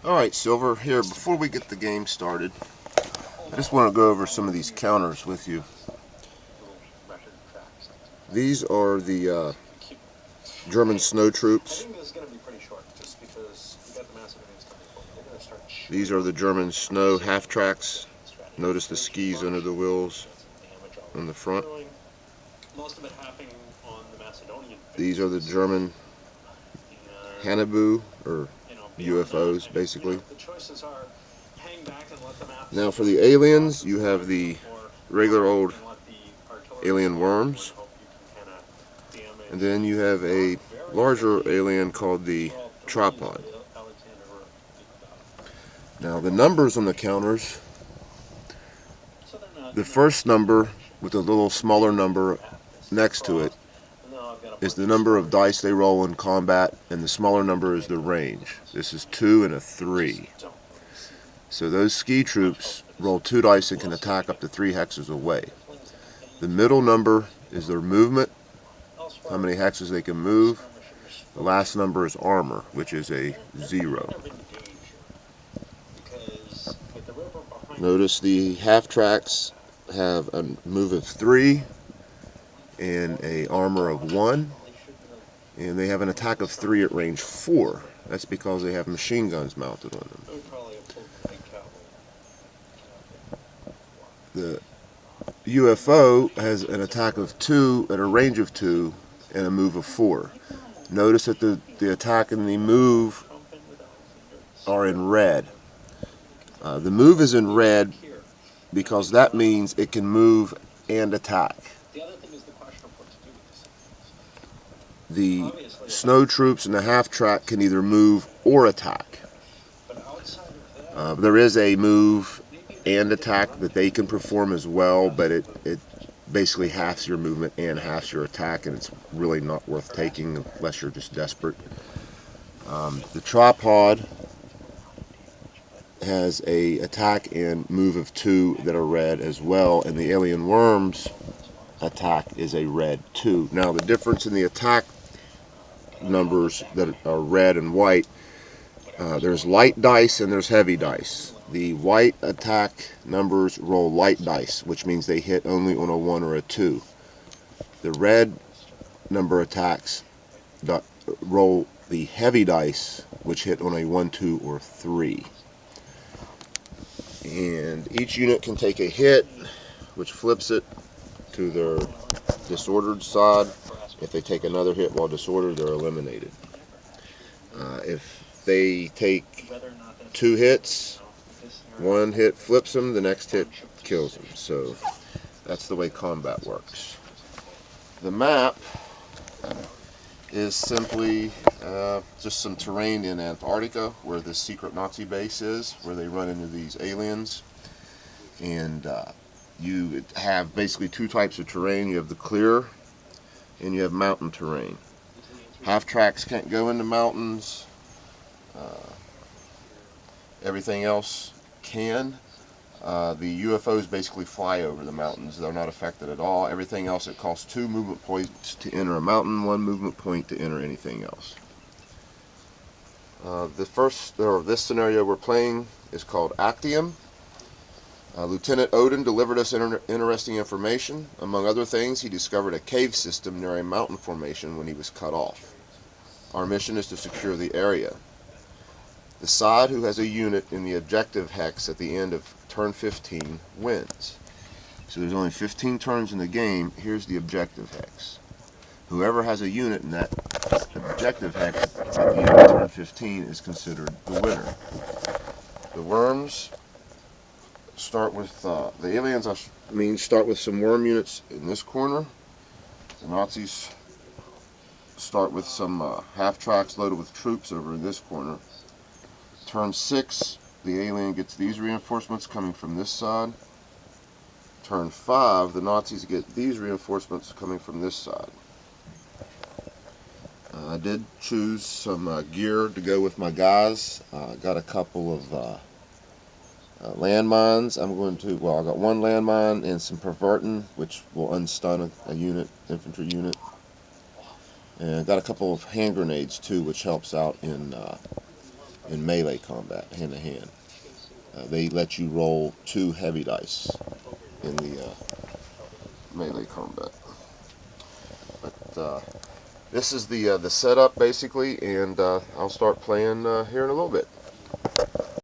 Alright, Silver, here, before we get the game started, I just want to go over some of these counters with you. These are the German snow troops. These are the German snow half tracks. Notice the skis under the wheels on the front. These are the German Hanabu, or UFOs, basically. Now for the aliens, you have the regular old alien worms. And then you have a larger alien called the tripod. Now the numbers on the counters, the first number with a little smaller number next to it is the number of dice they roll in combat, and the smaller number is the range. This is 2 and a 3. So those ski troops roll 2 dice and can attack up to 3 hexes away. The middle number is their movement, how many hexes they can move. The last number is armor, which is a 0. Notice the half tracks have a move of 3 and a armor of 1, and they have an attack of 3 at range 4. That's because they have machine guns mounted on them. The UFO has an attack of 2 at a range of 2 and a move of 4. Notice that the attack and the move are in red. The move is in red because that means it can move and attack. The snow troops and the half track can either move or attack. There is a move and attack that they can perform as well, but it basically halves your movement and halves your attack, and it's really not worth taking unless you're just desperate. The tripod has a attack and move of 2 that are red as well, and the alien worms attack is a red 2. Now the difference in the attack numbers that are red and white, there's light dice and there's heavy dice. The white attack numbers roll light dice, which means they hit only on a 1 or a 2. The red number attacks roll the heavy dice, which hit on a 1, 2, or 3. And each unit can take a hit, which flips it to their disordered side. If they take another hit while disordered, they're eliminated. If they take 2 hits, one hit flips them, the next hit kills them. So that's the way combat works. The map is simply just some terrain in Antarctica where the secret Nazi base is, where they run into these aliens. And you have basically 2 types of terrain. You have the clear and you have mountain terrain. Half tracks can't go into mountains. Everything else can. The UFOs basically fly over the mountains. They're not affected at all. Everything else, it costs 2 movement points to enter a mountain, 1 movement point to enter anything else. This scenario we're playing is called Actium. Lieutenant Odin delivered us interesting information. Among other things, he discovered a cave system near a mountain formation when he was cut off. Our mission is to secure the area. The side who has a unit in the objective hex at the end of turn 15 wins. So there's only 15 turns in the game. Here's the objective hex. Whoever has a unit in that objective hex at the end of turn 15 is considered the winner. The worms start with, the aliens start with some worm units in this corner. The Nazis start with some half tracks loaded with troops over in this corner. Turn 6, the alien gets these reinforcements coming from this side. Turn 5, the Nazis get these reinforcements coming from this side. I did choose some gear to go with my guys. Got a couple of landmines. I got 1 landmine and some pervertin, which will unstun a unit, infantry unit. And I got a couple of hand grenades too, which helps out in in melee combat, hand to hand. They let you roll 2 heavy dice in the melee combat. But this is the setup basically, and I'll start playing here in a little bit.